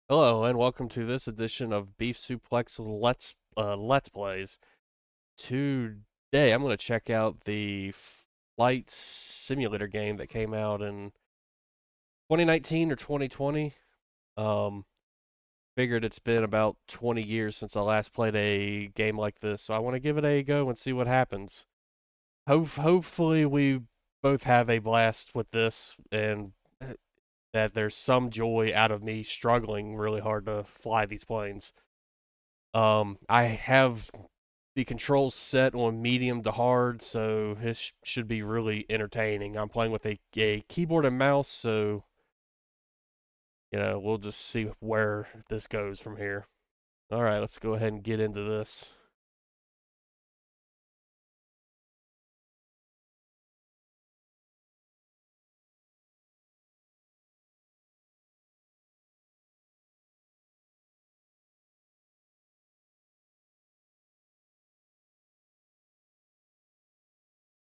Hello and welcome to this edition of Beef Suplex Let's Plays. Today I'm going to check out the flight simulator game that came out in 2019 or 2020. Um, Figured it's been about 20 years since I last played a game like this, so I want to give it a go and see what happens. Hopefully we both have a blast with this and that there's some joy out of me struggling really hard to fly these planes. I have the controls set on medium to hard, so this should be really entertaining. I'm playing with a keyboard and mouse, so we'll just see where this goes from here. All right, let's go ahead and get into this.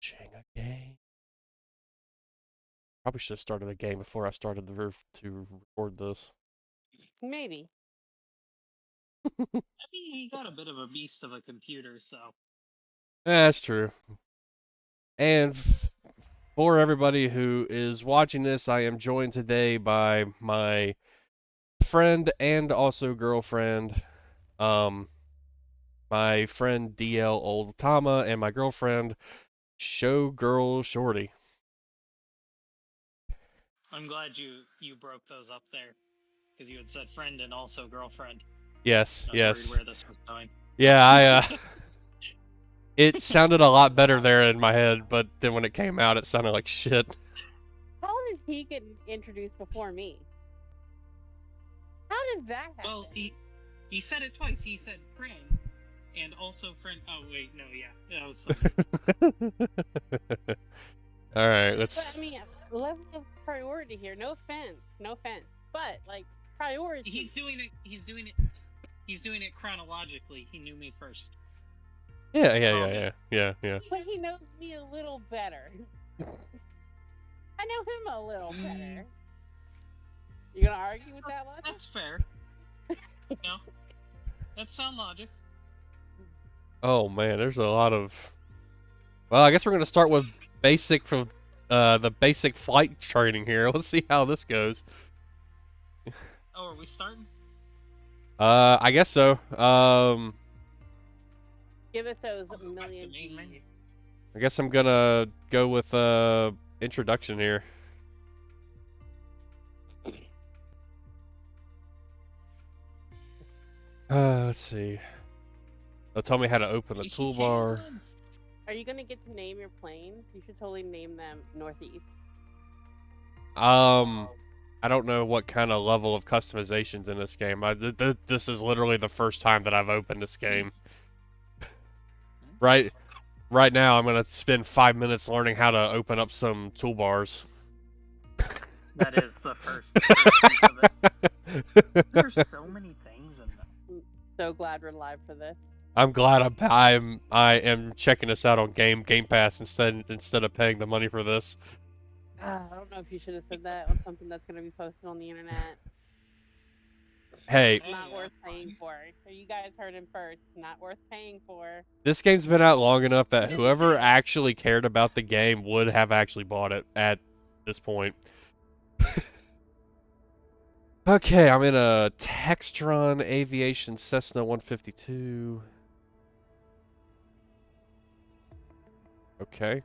Jenga game. Probably should have started the game before I started the roof to record this. Maybe. I mean, he got a bit of a beast of a computer, so. That's true. And for everybody who is watching this, I am joined today by my friend and also girlfriend, um, my friend DL Old Tama, and my girlfriend Showgirl Shorty. I'm glad you broke those up there, because you had said friend and also girlfriend. Yes, I was worried yes. where this was going. Yeah, it sounded a lot better there in my head, but then when it came out, it sounded like shit. How did he get introduced before me? How did that happen? Well, he said it twice. He said friend and also friend. Oh wait, no, yeah, that was something. All right, let's. But I mean, level of priority here. No offense, but like priority. He's doing it. He's doing it chronologically. He knew me first. Yeah. But he knows me a little better. I know him a little better. You gonna argue with that logic? That's fair. No, that's sound logic. Oh man, there's a lot of. Well, I guess we're gonna start with the basic flight training here. Let's see how this goes. Oh, are we starting? I guess so. Give us those I'll go back to million main G's. menu. I guess I'm gonna go with introduction here. Let's see. They'll tell me how to open a Is he toolbar. handling? Are you gonna get to name your planes? You should totally name them Northeast. I don't know what kind of level of customization's in this game. This is literally the first time that I've opened this game. Right now, I'm gonna spend 5 minutes learning how to open up some toolbars. That is the first piece of it. There's so many things in them. So glad we're live for this. I'm glad I am checking this out on Game Pass instead of paying the money for this. I don't know if you should have said that on something that's gonna be posted on the internet. Hey, Not worth paying for. So you guys heard him first. Not worth paying for. this game's been out long enough that whoever actually cared about the game would have actually bought it at this point. Okay, I'm in a Textron Aviation Cessna 152. Okay.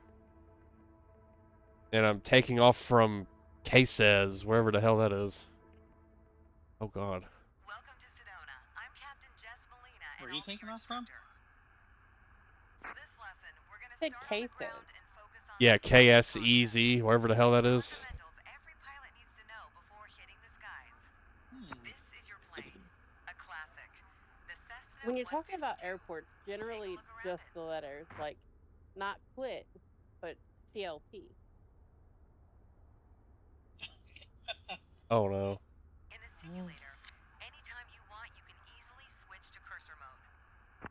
And I'm taking off from Cases, wherever the hell that is. Oh god. Welcome to Sedona. I'm Captain Jess Molina, and Where are you I'll be taking your us from? instructor. For this lesson, we're going to Said start on the cases. ground and focus on Yeah, the basic KS concepts. Easy, wherever the hell that is. Fundamentals every pilot needs to know before hitting the skies. This is your plane, a classic. The Cessna When you're talking about 152. airports, generally just the letters, like not quit, but CLT. Oh no. In the simulator, anytime you want, you can easily switch to cursor mode.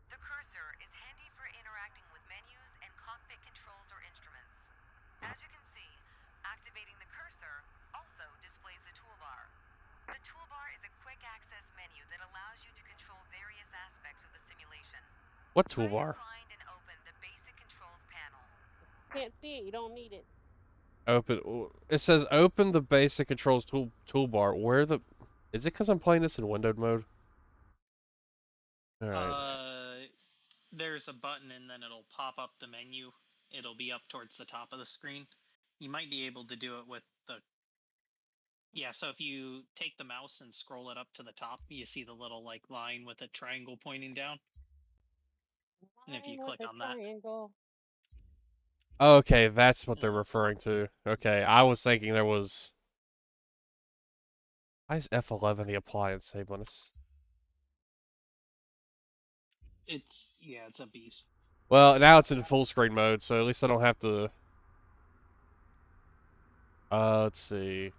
The cursor is handy for interacting with menus and cockpit controls or instruments. What Try to toolbar? find and open the basic controls panel. Can't see it. You don't need it. Open. It says open the basic controls toolbar. Where the? Is it because I'm playing this in windowed mode? All right. There's a button and then it'll pop up the menu. It'll be up towards the top of the screen. You might be able to do it with the... Yeah, so if you take the mouse and scroll it up to the top, you see the little like line with a triangle pointing down. And if you click on that, triangle. Okay, that's what they're it'll... referring to. Okay, I was thinking there was. Why is F11 the appliance table? It's a beast. Well, now it's in full screen mode, so at least I don't have to. Let's see.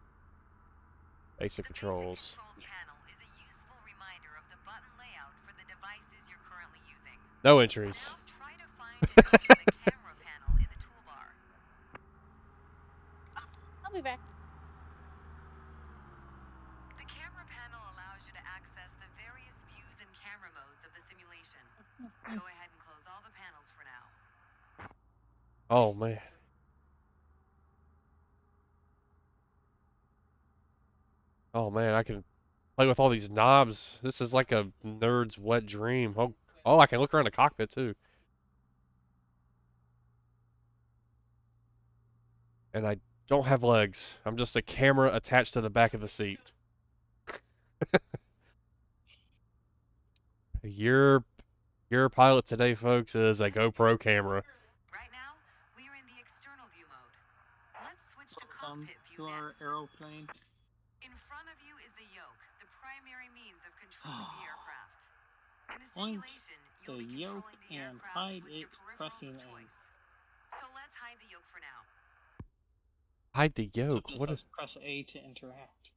Basic The basic controls. controls panel is a useful reminder of the button layout for the devices you're currently using. No entries. Now try to find and open the camera panel in the toolbar. I'll be back. The camera panel allows you to access the various views and camera modes of the simulation. Go ahead and close all the panels for now. Oh man. Oh man, I can play with all these knobs. This is like a nerd's wet dream. Oh, I can look around the cockpit too. And I don't have legs. I'm just a camera attached to the back of the seat. Your your pilot today, folks, is a GoPro camera. Right now, we are in the external view mode. Let's switch to cockpit view to our next. aeroplane. In front of you is the yoke, the primary means of controlling the aircraft. In the Point simulation, you'll the be yoke controlling the and aircraft hide with it your peripherals pressing of A. choice. So let's hide the yoke for now. Hide the So yoke. just What is? press A to interact.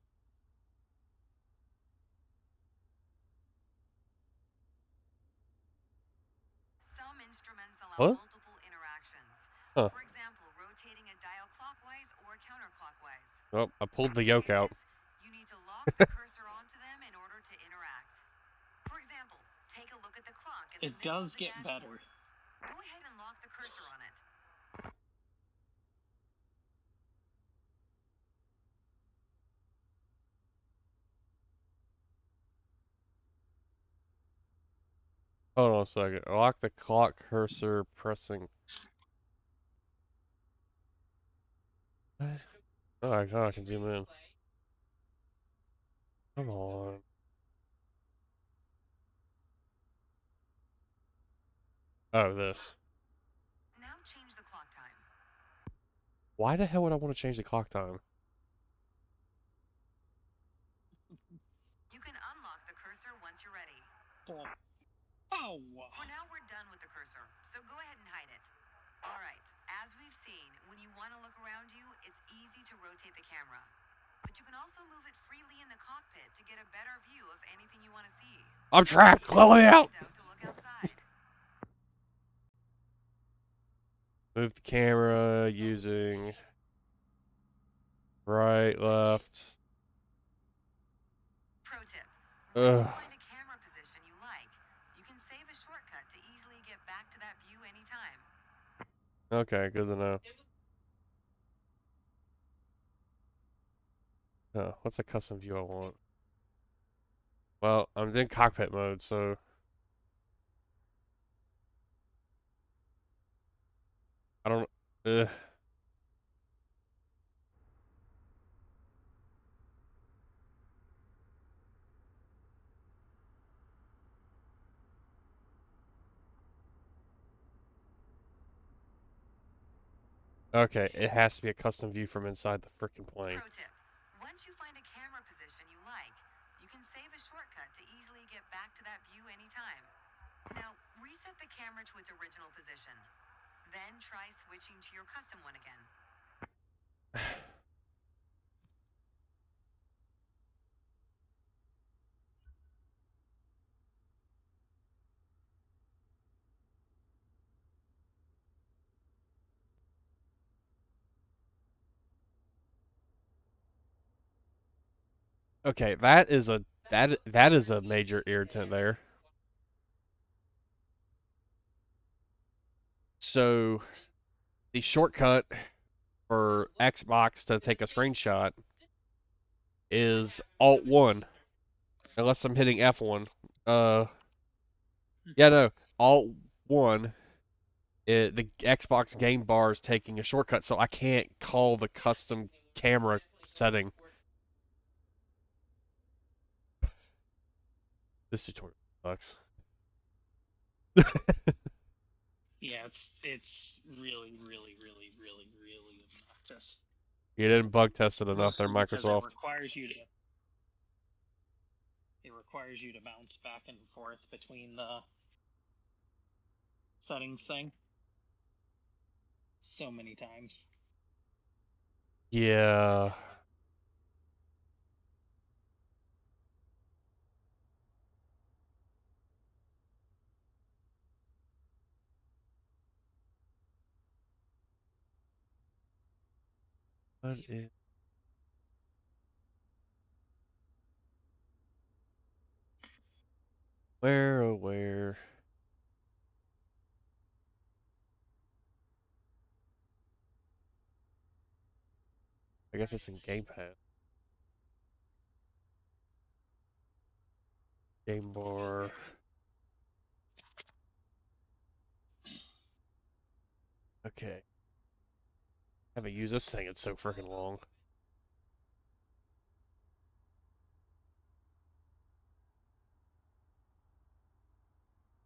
Some instruments allow What? multiple interactions. Huh. For example, rotating a dial clockwise or counterclockwise. Oh, I pulled In the these yoke out. cases, you need to lock the cursor onto them in order to interact. For example, take a look at the clock in the It middle of does the get dashboard. better. Go ahead and lock the cursor on it. Hold on a second. Lock the clock cursor pressing. What? Oh, I can zoom in. Come on. Oh, this. Now change the clock time. Why the hell would I want to change the clock time? You can unlock the cursor once you're ready. Oh. For now, we're done with the cursor, so go ahead and hide it. Alright, as we've seen, when you want to look around you, it's easy to rotate the camera. But you can also move it freely in the cockpit to get a better view of anything you want to see. I'm trapped. Let me out. To look outside. Move the camera using right, left. Pro tip. Once you Ugh. find a camera position you like, you can save a shortcut to easily get back to that view anytime. Okay, good to know. Oh, what's a custom view I want? Well, I'm in cockpit mode, so I don't. Ugh. Okay, it has to be a custom view from inside the freaking plane. Pro tip. Once you find a camera position you like, you can save a shortcut to easily get back to that view anytime. Now, reset the camera to its original position. Then try switching to your custom one again. Okay, that is a major irritant there. So the shortcut for Xbox to take a screenshot is Alt 1, unless I'm hitting F1. Yeah, no, Alt 1. The Xbox game bar is taking a shortcut, so I can't call the custom camera setting. This tutorial sucks. Yeah, it's really, really, really, really, really obnoxious. You didn't bug test it enough there, Mostly because it Microsoft. requires you to bounce back and forth between the settings thing so many times. Yeah. What is... Where, oh where? I guess it's in Game Pass. Game bar. Okay. Haven't used this thing in so freaking long.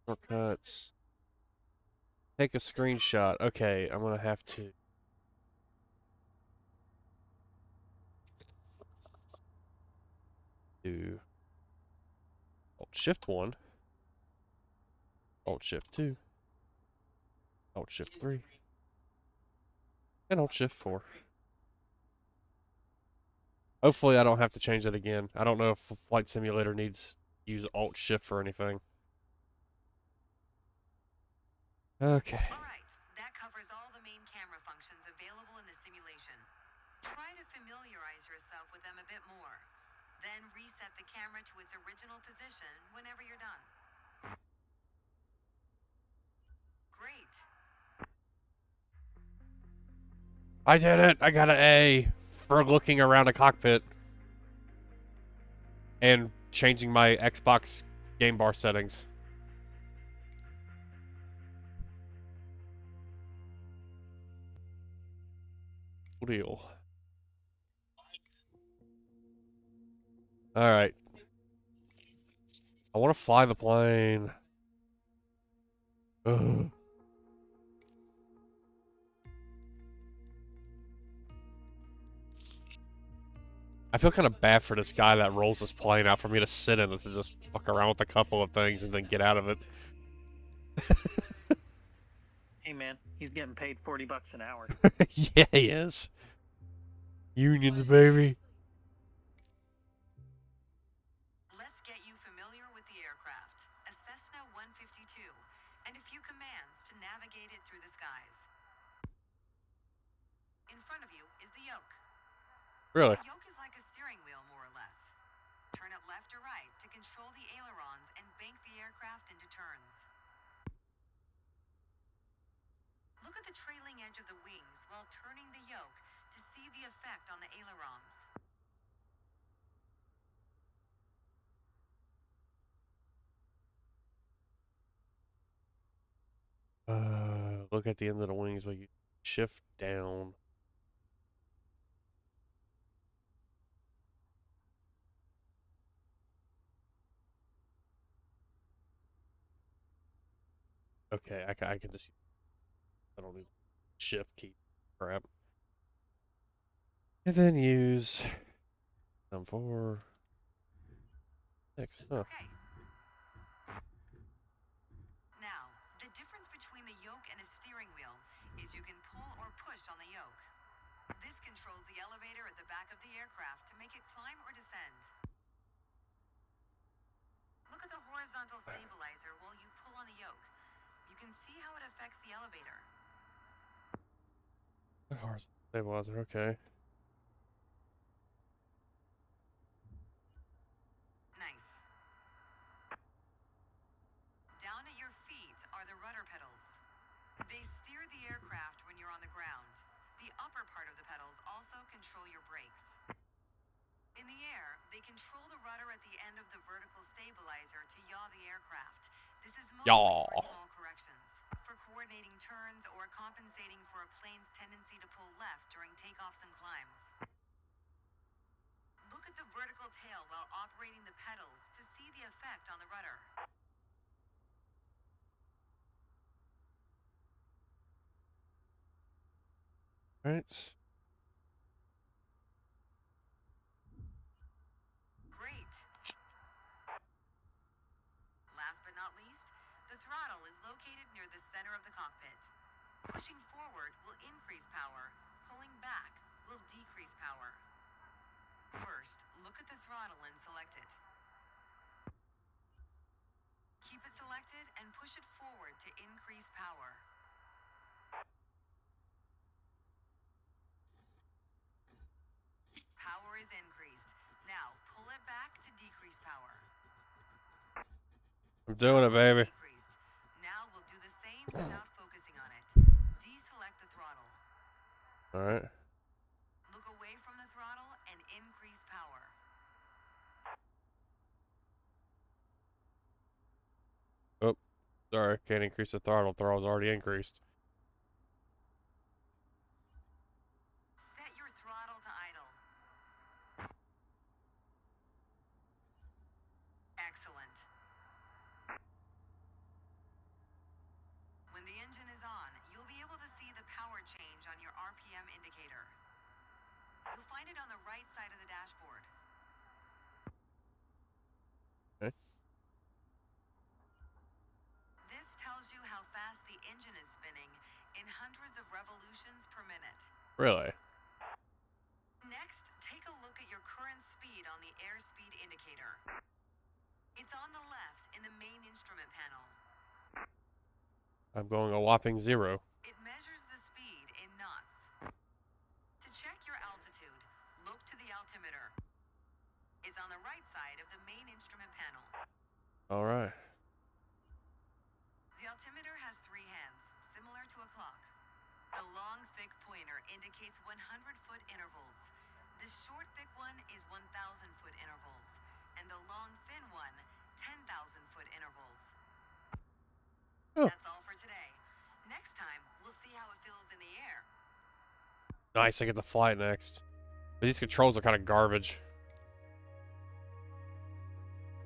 Shortcuts. Take a screenshot. Okay, I'm gonna have to do Alt Shift 1, Alt Shift 2, Alt Shift 3, and Alt Shift 4. Hopefully I don't have to change that again. I don't know if Flight Simulator needs to use Alt Shift for anything. Okay. Alright, that covers all the main camera functions available in the simulation. Try to familiarize yourself with them a bit more. Then reset the camera to its original position whenever you're done. Great. I did it! I got an A for looking around a cockpit and changing my Xbox game bar settings. Cool deal. Alright. I want to fly the plane. Ugh. I feel kind of bad for this guy that rolls this plane out for me to sit in it to just fuck around with a couple of things and then get out of it. Hey man, he's getting paid $40 an hour. Yeah, he is. Unions, baby. Let's get you familiar with the aircraft, a Cessna 152, and a few commands to navigate it through the skies. In front of you is the yoke. Really? The yoke is like a steering wheel, more or less. Turn it left or right to control the ailerons and bank the aircraft into turns. Look at the trailing edge of the wings while turning the yoke to see the effect on the ailerons. Look at the end of the wings while you shift down. Okay, I can just. I don't need shift key. Crap. And then use them for next. Huh. Okay. Now, the difference between the yoke and a steering wheel is you can pull or push on the yoke. This controls the elevator at the back of the aircraft to make it climb or descend. Look at the horizontal stabilizer while you pull on the yoke. You can see how it affects the elevator. Stabilizer, okay. Nice. Down at your feet are the rudder pedals. They steer end of the vertical stabilizer to yaw the aircraft. This is mostly Yaw. for small corrections, for coordinating turns or compensating for a plane's tendency to pull left during takeoffs and climbs. Look at the vertical tail while operating the pedals to see the effect on the rudder. Right. Great. Last but not least, the throttle is located near the center of the cockpit. Pushing forward will increase power. Pulling back will decrease power. First, look at the throttle and select it. Keep it selected and push it forward to increase power. Power is increased. Now, pull it back to decrease power. I'm doing it, Power is baby. decreased. Now we'll do the same without focusing on it. Deselect the throttle. All right. Look away from the throttle and increase power. Oh, sorry. Can't increase the throttle. Throttle's already increased. Set your throttle to idle. Excellent. When the engine is on, you'll be able to see the power change on your RPM indicator. You'll find it on the right side of the dashboard. Okay. This tells you how fast the engine is spinning in hundreds of revolutions per minute. Really? Next, take a look at your current speed on the airspeed indicator. It's on the left in the main instrument panel. I'm going a whopping 0. It measures the speed in knots. To check your altitude, look to the altimeter. It's on the right side of the main instrument panel. All right. The altimeter has 3 hands, similar to a clock. The long, thick pointer indicates 100-foot intervals. The short, thick one is 1,000-foot intervals. And the long, thin one, 10,000-foot intervals. Oh. That's all for today. Next time, we'll see how it feels in the air. Nice, I get to fly next. But these controls are kind of garbage.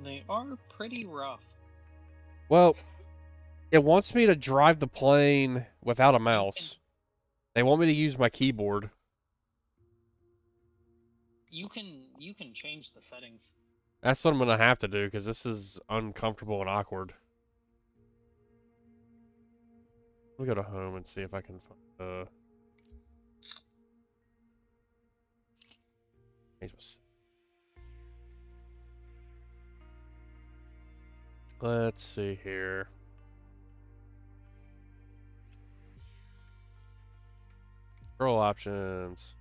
They are pretty rough. Well, it wants me to drive the plane without a mouse. They want me to use my keyboard. You can change the settings. That's what I'm going to have to do, because this is uncomfortable and awkward. Let me go to home and see if I can find let's see here. Control options.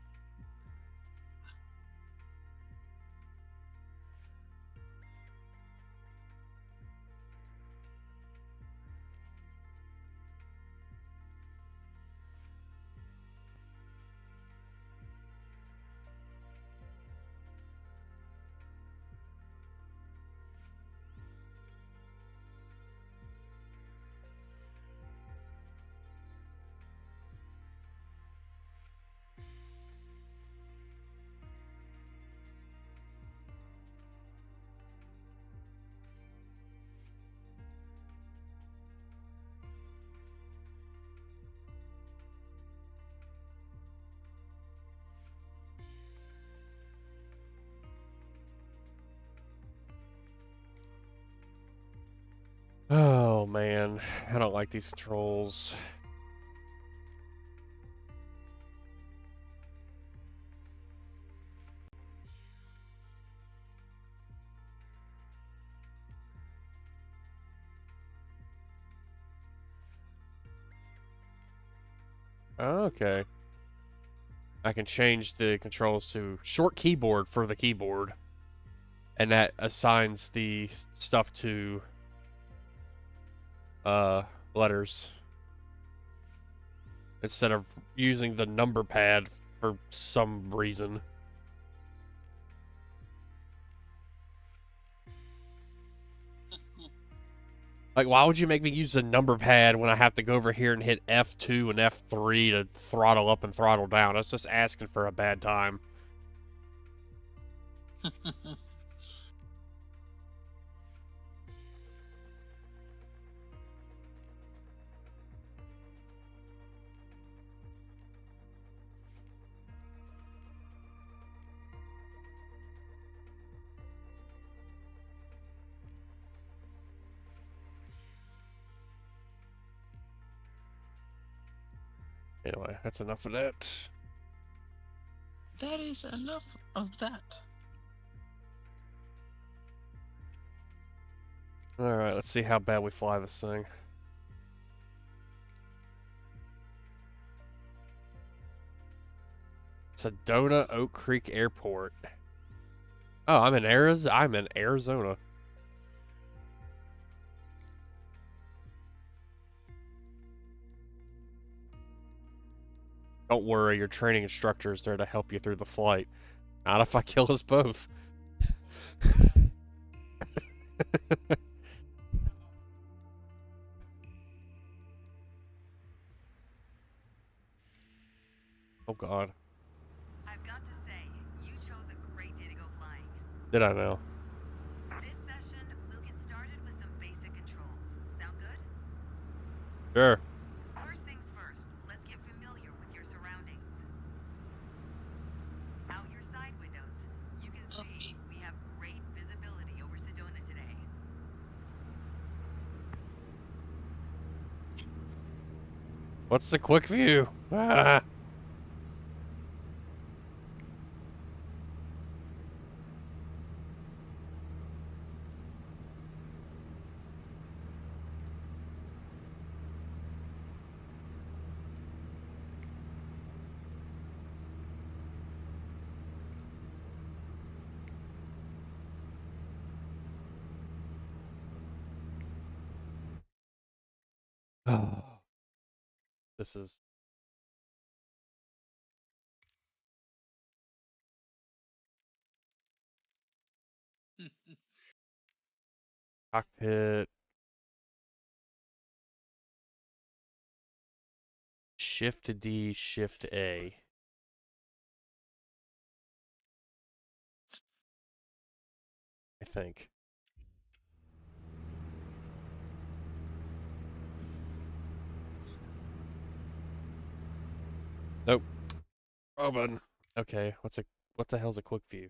Oh man, I don't like these controls. Okay. I can change the controls to short keyboard for the keyboard. And that assigns the stuff to letters. Instead of using the number pad for some reason. Like, why would you make me use the number pad when I have to go over here and hit F2 and F3 to throttle up and throttle down? That's just asking for a bad time. Anyway, that's enough of that. That is enough of that. Alright, let's see how bad we fly this thing. Sedona Oak Creek Airport. Oh, I'm in Arizona. Don't worry, your training instructor is there to help you through the flight. Not if I kill us both. Oh god. I've got to say, you chose a great day to go flying. Did I know? This session, we'll get started with some basic controls. Sound good? Sure. First things first, let's get familiar with your surroundings. Out your side windows, you can see we have great visibility over Sedona today. What's the quick view? Ah. This is cockpit. Shift D, Shift A. I think. Nope. Oh, button. Okay, what the hell's a quick view?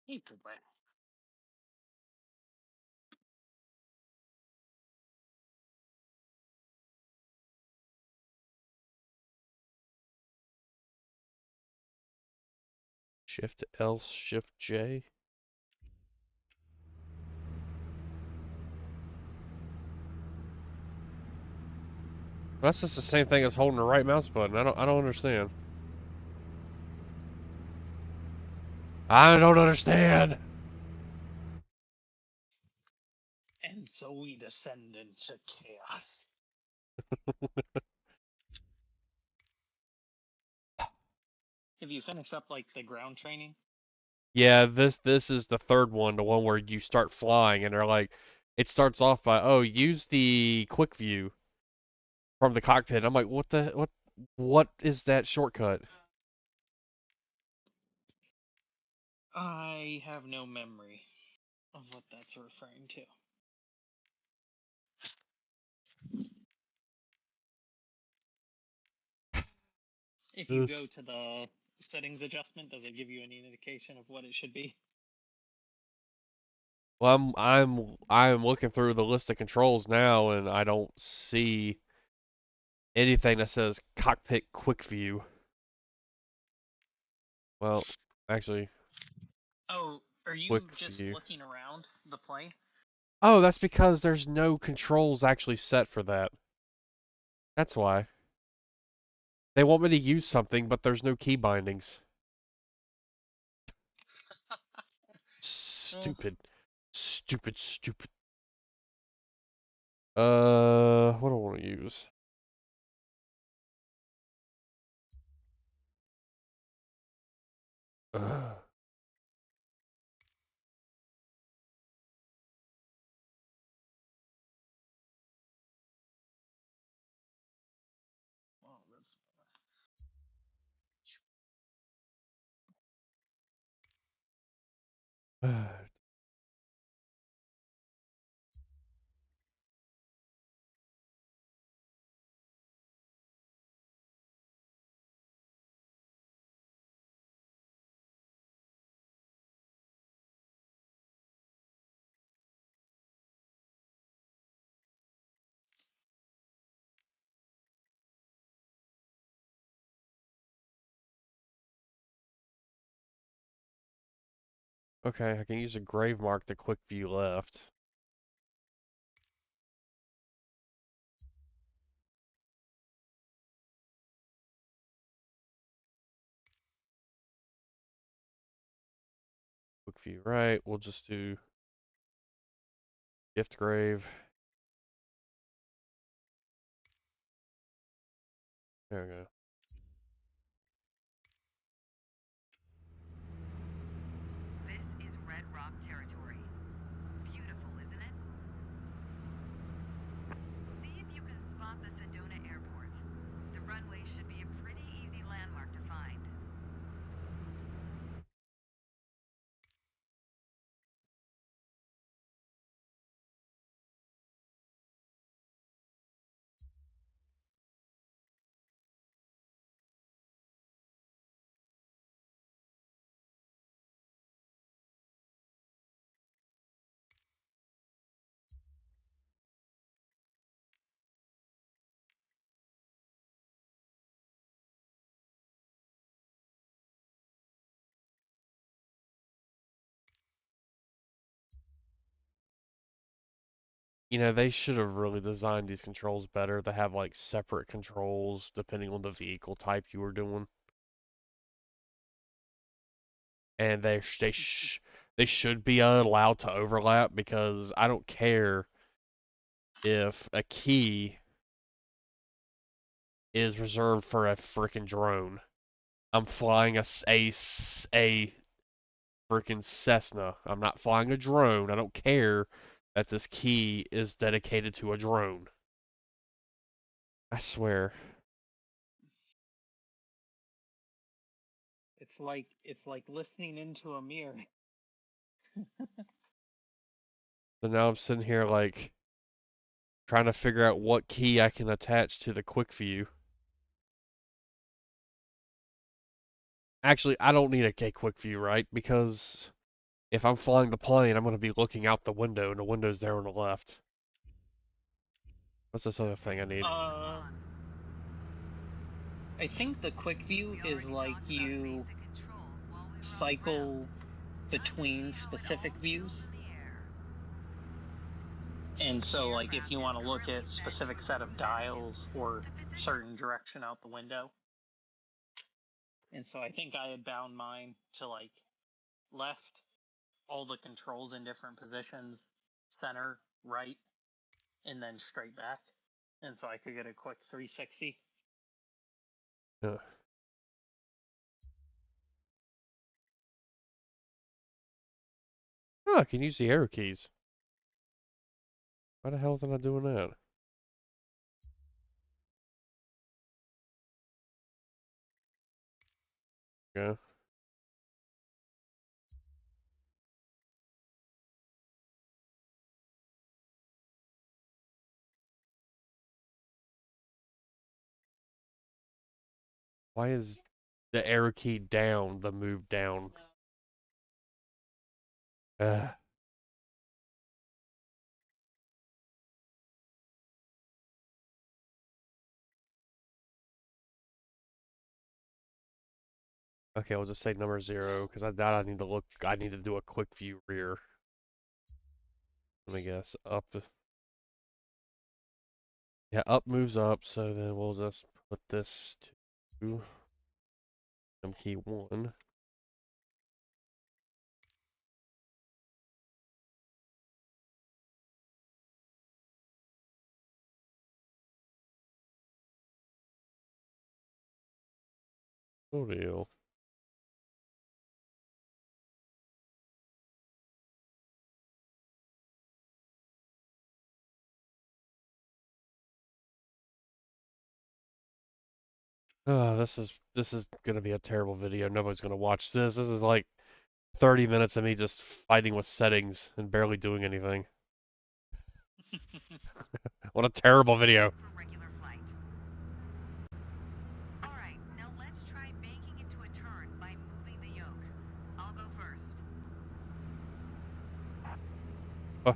Either way. Shift L, Shift J. That's just the same thing as holding the right mouse button. I don't understand. I don't understand. And so we descend into chaos. Have you finished up like the ground training? Yeah, this is the third one, the one where you start flying and they're like it starts off by, "Oh, use the quick view from the cockpit." I'm like, what is that shortcut?" I have no memory of what that's referring to. If you Ugh. go to the settings adjustment, does it give you any indication of what it should be? Well, I'm looking through the list of controls now and I don't see anything that says cockpit quick view. Well, actually, Oh, are you quick just view. looking around the plane? Oh, that's because there's no controls actually set for that. That's why. They want me to use something, but there's no key bindings. Uh, Stupid. Stupid, stupid. What do I want to use? Ugh. Well, this. Okay, I can use a grave mark to quick view left. Quick view right. We'll just do gift grave. There we go. This is Red Rock territory. Beautiful, isn't it? See if you can spot the Sedona Airport. The runway should be a pretty easy landmark to find. You know, they should have really designed these controls better to have like separate controls depending on the vehicle type you were doing. And they should be allowed to overlap because I don't care if a key is reserved for a freaking drone. I'm flying a freaking Cessna. I'm not flying a drone. I don't care that this key is dedicated to a drone. I swear. It's like listening into a mirror. So now I'm sitting here like trying to figure out what key I can attach to the quick view. Actually, I don't need a quick view, right? Because if I'm flying the plane, I'm going to be looking out the window, and the window's there on the left. What's this other thing I need? I think the quick view is like you cycle between specific views. And so, like, if you want to look at specific set of dials or certain direction out the window. And so I think I had bound mine to like left, all the controls in different positions, center, right, and then straight back. And so I could get a quick 360. Uh, oh, I can use the arrow keys. Why the hell is I not doing that? Yeah. Why is the arrow key down the move down? Uh, okay, we'll just say number 0 because I doubt I need to look. I need to do a quick view rear. Let me guess. Up. Yeah, up moves up. So then we'll just put this to key 1. No deal. Oh, this is gonna be a terrible video. Nobody's gonna watch this. This is like 30 minutes of me just fighting with settings and barely doing anything. What a terrible video. For regular flight. All right, now let's try banking into a turn by moving the yoke. I'll go first. Uh,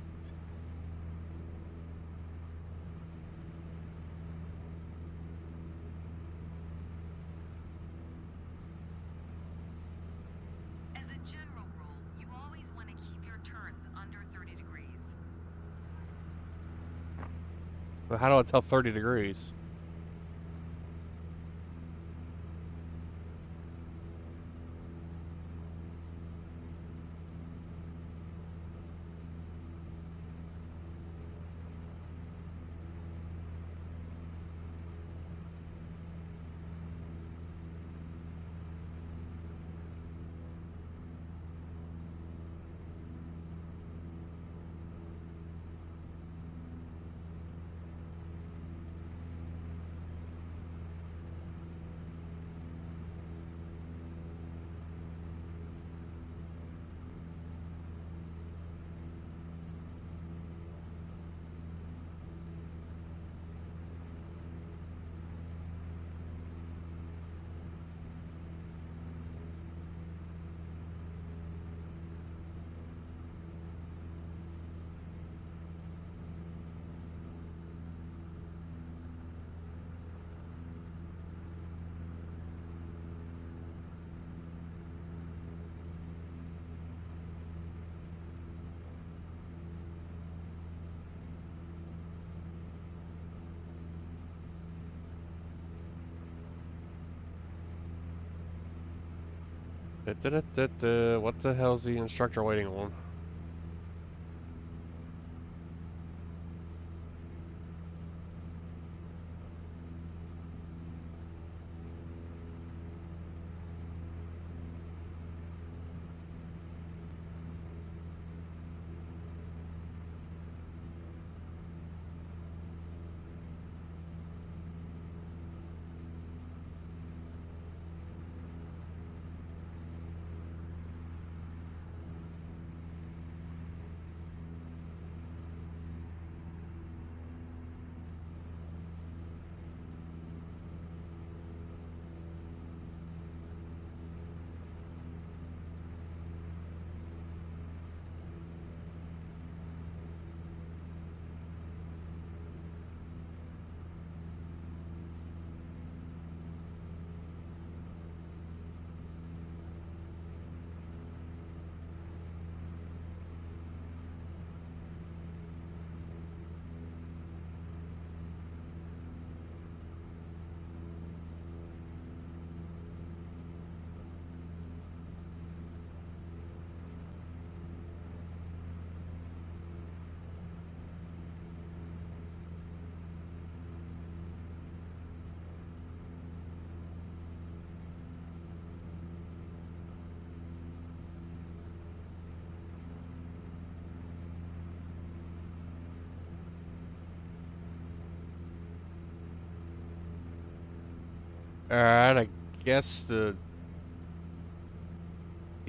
As a general rule, you always want to keep your turns under 30 degrees. but how do I tell 30 degrees? What the hell's the instructor waiting on? Alright, I guess the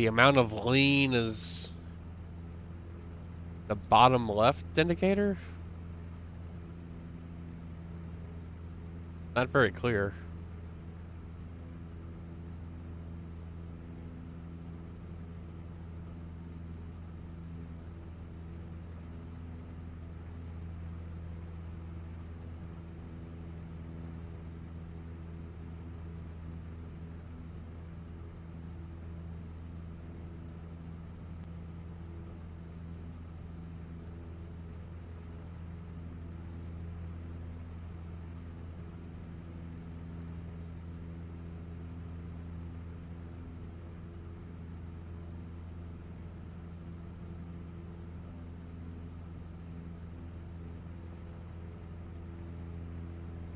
amount of lean is the bottom left indicator? Not very clear.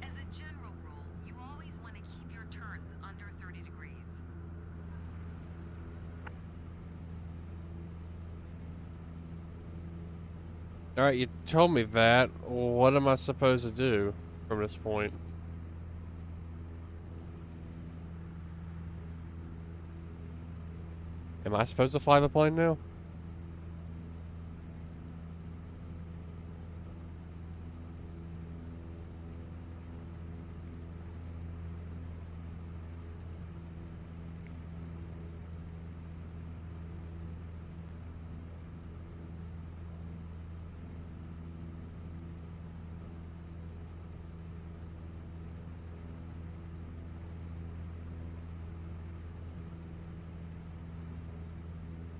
As a general rule, you always want to keep your turns under 30 degrees. Alright, you told me that. What am I supposed to do from this point? Am I supposed to fly the plane now?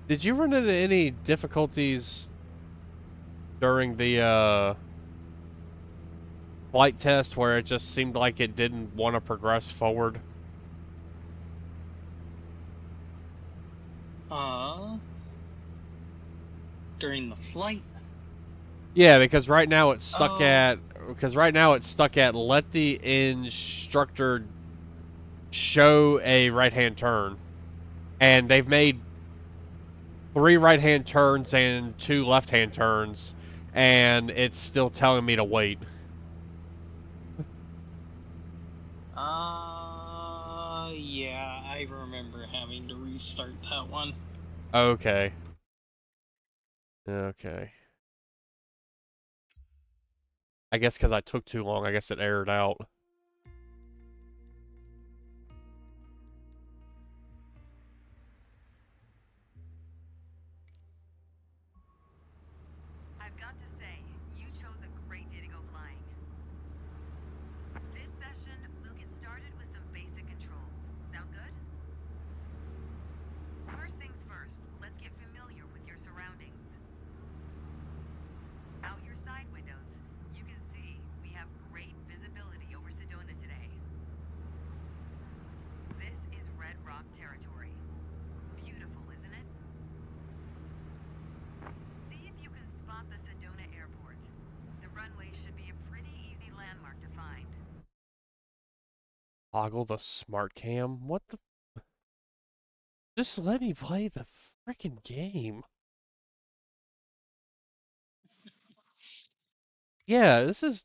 Did you run into any difficulties during the flight test where it just seemed like it didn't want to progress forward? During the flight. Yeah, because right now it's stuck Oh. at let the instructor show a right-hand turn, and they've made 3 right-hand turns and 2 left-hand turns, and it's still telling me to wait. Yeah, I remember having to restart that one. Okay. Okay. I guess because I took too long, I guess it aired out. I've got to say, you chose a great day to go flying. This session, we'll get started with some basic controls. Sound good? First things first, let's get familiar with your surroundings. Out your side windows, you can see we have great visibility over Sedona today. This is Red Rock territory. Beautiful, isn't it? See if you can spot the Sedona airport. The runway should be a pretty easy landmark to find. Toggle the smart cam? What the? Just let me play the freaking game. Yeah, this has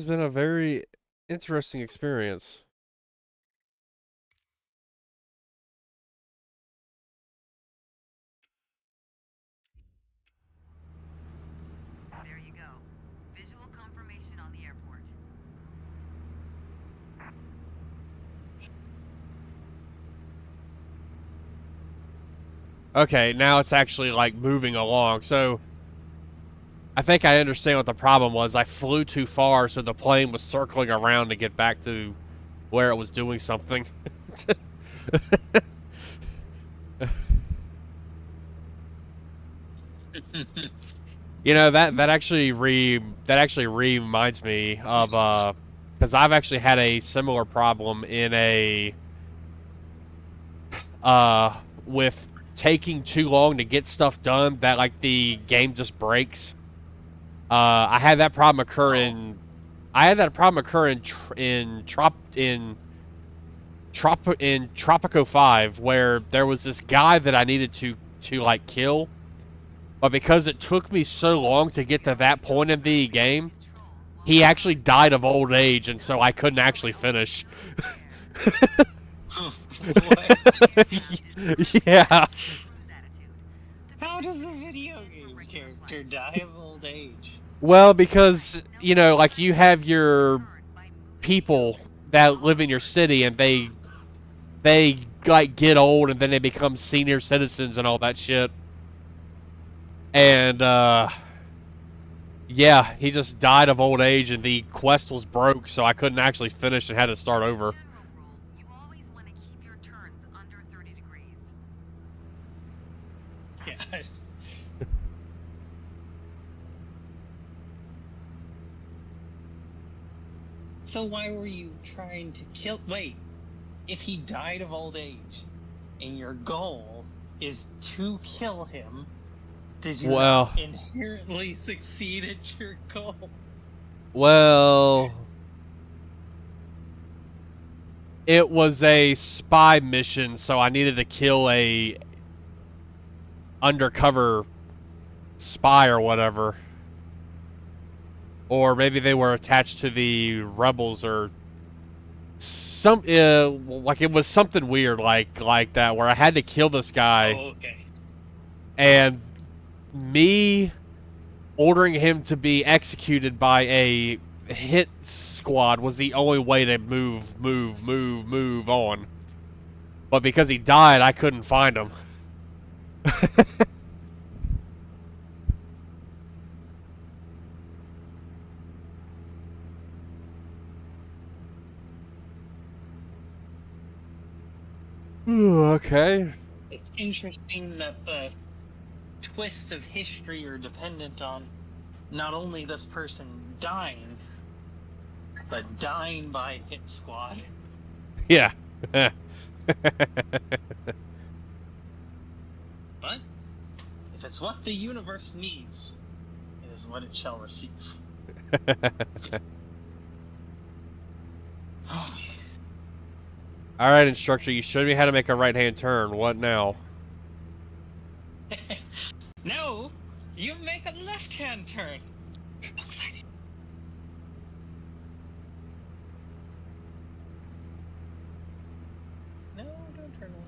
been a very interesting experience. There you go. Visual confirmation on the airport. Okay, now it's actually like moving along. So I think I understand what the problem was. I flew too far, so the plane was circling around to get back to where it was doing something. You know, that actually reminds me of because I've actually had a similar problem in a with taking too long to get stuff done that like the game just breaks. I had that problem occur Oh. in I had that problem occur in Tropico 5 where there was this guy that I needed to like kill, but because it took me so long to get to that point in the game, he actually died of old age, and so I couldn't actually finish. What? Yeah. How does a video game character die of old age? Well, because, you know, like you have your people that live in your city and they like get old and then they become senior citizens and all that shit. And yeah, he just died of old age and the quest was broke, so I couldn't actually finish and had to start over. You always want to keep your turns under 30 degrees. Yeah. So why were you trying to kill? Wait, if he died of old age, and your goal is to kill him, did you not inherently succeed at your goal? Well, it was a spy mission, so I needed to kill undercover spy or whatever. Or maybe they were attached to the rebels or some like it was something weird like that where I had to kill this guy Oh, okay. and me ordering him to be executed by a hit squad was the only way to move on. But because he died, I couldn't find him. Okay. It's interesting that the twist of history are dependent on not only this person dying, but dying by hit squad. Yeah. But if it's what the universe needs, it is what it shall receive. Alright, instructor, you showed me how to make a right-hand turn. What now? No, you make a left-hand turn. I'm excited. No, don't turn on.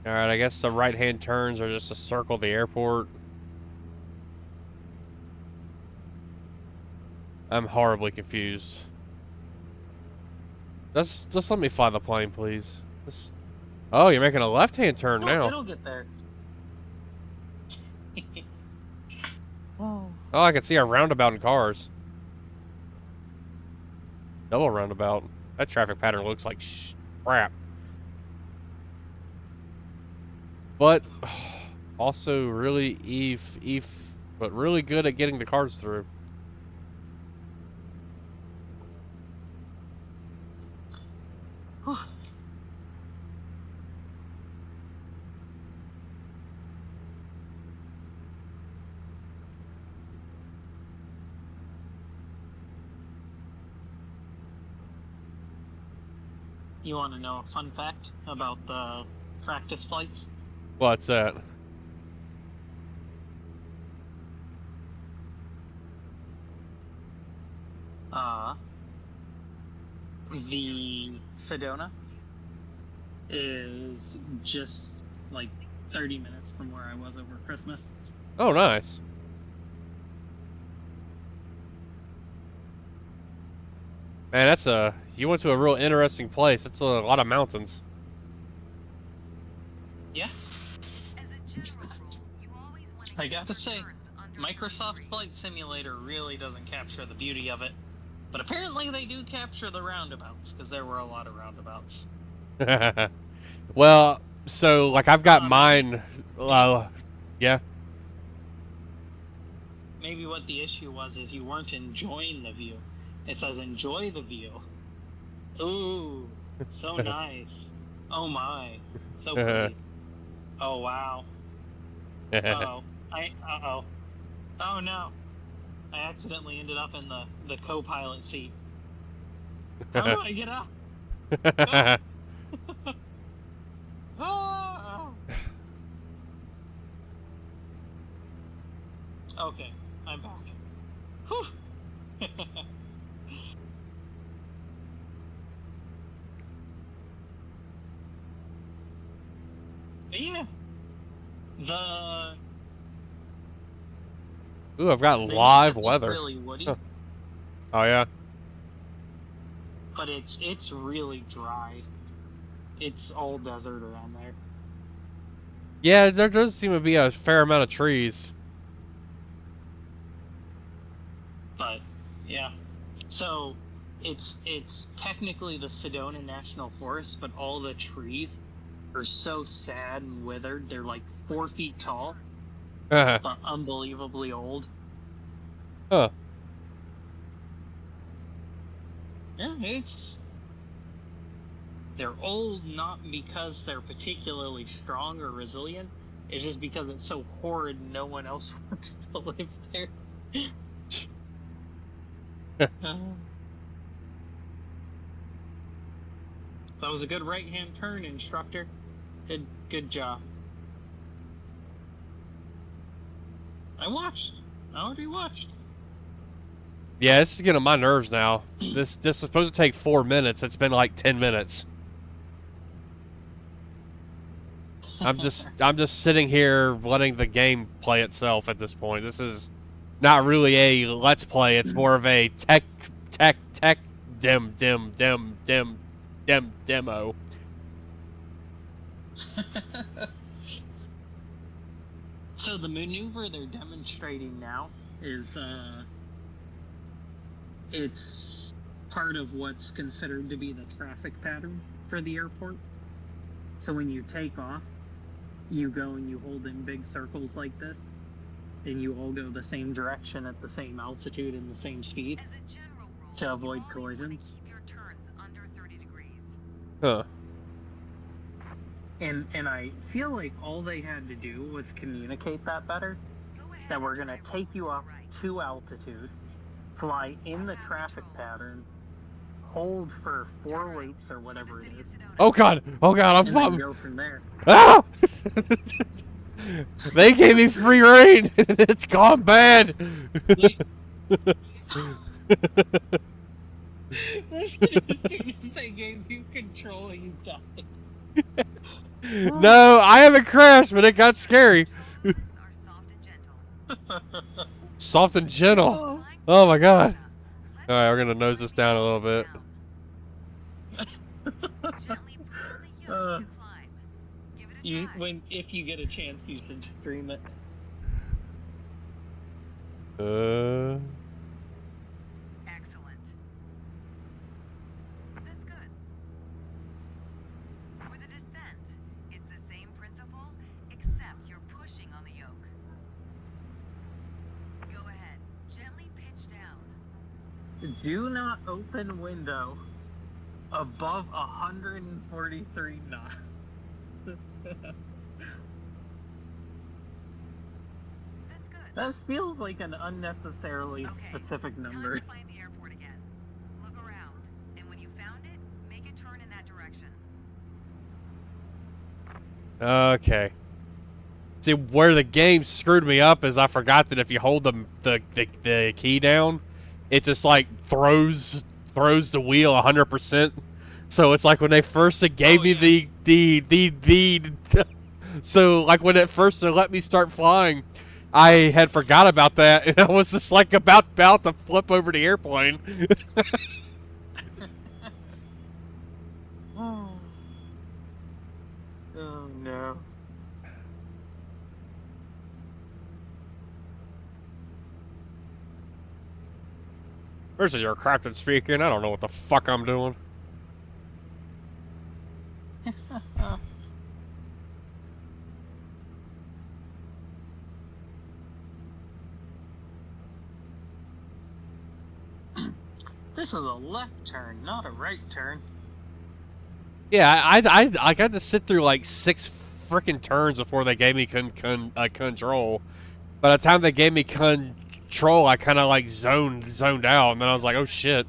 Alright, I guess the right-hand turns are just to circle the airport. I'm horribly confused. Just let me fly the plane, please. Oh, you're making a left-hand turn now. It'll get there. Oh, I can see a roundabout in cars. Double roundabout. That traffic pattern looks like crap. But also really but really good at getting the cars through. You want to know a fun fact about the practice flights? What's that? The Sedona is just like 30 minutes from where I was over Christmas. Oh, nice. Man, you went to a real interesting place. It's a lot of mountains. Yeah. I gotta say, Microsoft Flight Simulator really doesn't capture the beauty of it. But apparently they do capture the roundabouts, because there were a lot of roundabouts. Well, so, like, I've got mine... yeah. Maybe what the issue was is you weren't enjoying the view. It says enjoy the view. Ooh, so nice. Oh my, so pretty. Oh wow. Uh-oh. Uh-oh. Oh no. I accidentally ended up in the co-pilot seat. How do I get out? Ah! Okay, I'm back. Whew. But yeah. Ooh, I've got live weather. Really woody. Huh. Oh yeah. But it's really dry. It's all desert around there. Yeah, there does seem to be a fair amount of trees. But yeah. So it's technically the Sedona National Forest, but all the trees are so sad and withered. They're like 4 feet tall, Huh. but unbelievably old. Huh. Yeah, they're old not because they're particularly strong or resilient. It's just because it's so horrid no one else wants to live there. That was a good right-hand turn, instructor. Good job. I already watched. Yeah, this is getting on my nerves now. This is supposed to take 4 minutes. It's been like 10 minutes. I'm just sitting here letting the game play itself at this point. This is not really a let's play. It's more of a tech demo. So the maneuver they're demonstrating now is it's part of what's considered to be the traffic pattern for the airport. So when you take off, you go and you hold in big circles like this, and you all go the same direction at the same altitude and the same speed As a general rule, to avoid you always collisions. want to keep your turns under 30 degrees. Huh. And I feel like all they had to do was communicate that better. That we're gonna take you up to altitude, fly in the traffic pattern, hold for 4 loops or whatever it is, Oh god! Oh god! and then go from there. Ah! They gave me free reign, and it's gone bad. As soon as they gave you control, you died. No, I haven't crashed, but it got scary. Soft and gentle. Oh my god. Alright, we're gonna nose this down a little bit. If you get a chance, you should stream it. Excellent. That's good. For the descent, it's the same principle, except you're pushing on the yoke. Go ahead. Gently pitch down. Do not open window above 143 knots. That's good. That feels like an unnecessarily specific number. Time to find the airport again. Look around, and when you found it, make a turn in that direction. Okay. See, where the game screwed me up is I forgot that if you hold the key down, it just like throws the wheel 100%. So it's like when they first gave me the so like when it first let me start flying, I had forgot about that, and I was just like about to flip over the airplane. Oh no. First, you're crafted speaking. I don't know what the fuck I'm doing. This is a left turn, not a right turn. Yeah, I got to sit through like 6 freaking turns before they gave me control. By the time they gave me control, I kind of like zoned out, and then I was like, oh shit.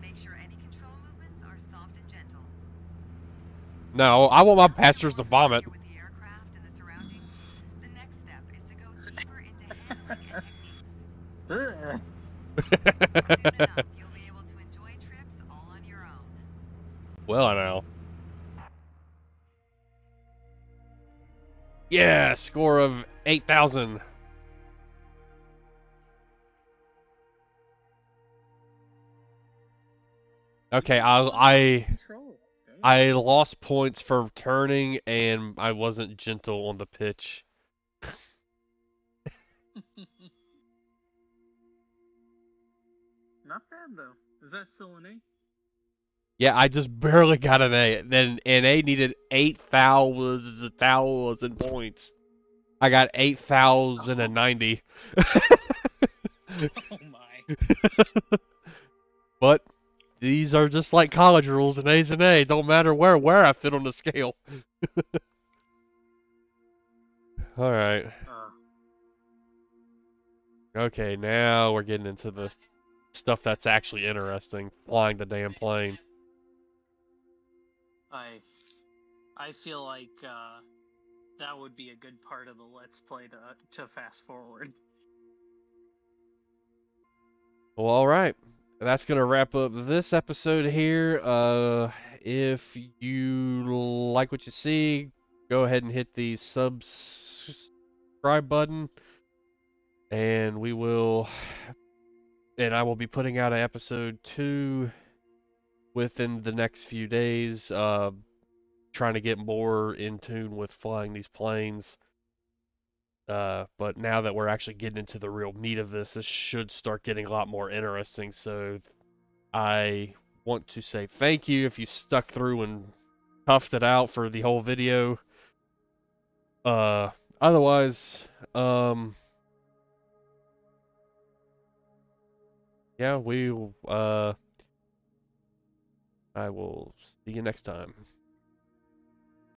Make sure any control movements are soft and gentle. No, I want my passengers to vomit. With the aircraft and the surroundings, the next step is to go deeper into handling and techniques. Soon enough, you'll be able to enjoy trips all on your own. Well, I know. Yeah, score of 8,000. Okay, I lost points for turning, and I wasn't gentle on the pitch. Not bad though. Is that still an A? Yeah, I just barely got an A. Then an A needed 8,000 points. I got Oh, 8,090. oh my. But these are just like college rules, and A's an A. Don't matter where I fit on the scale. All right. Uh, Okay, now we're getting into the stuff that's actually interesting. Flying the damn plane. I I feel like that would be a good part of the Let's Play to fast forward. Well, all right. That's gonna wrap up this episode here. If you like what you see, go ahead and hit the subscribe button, and I will be putting out an episode 2 within the next few days. Trying to get more in tune with flying these planes. But now that we're actually getting into the real meat of this should start getting a lot more interesting. So I want to say thank you if you stuck through and toughed it out for the whole video. Uh, Otherwise, yeah, I will see you next time.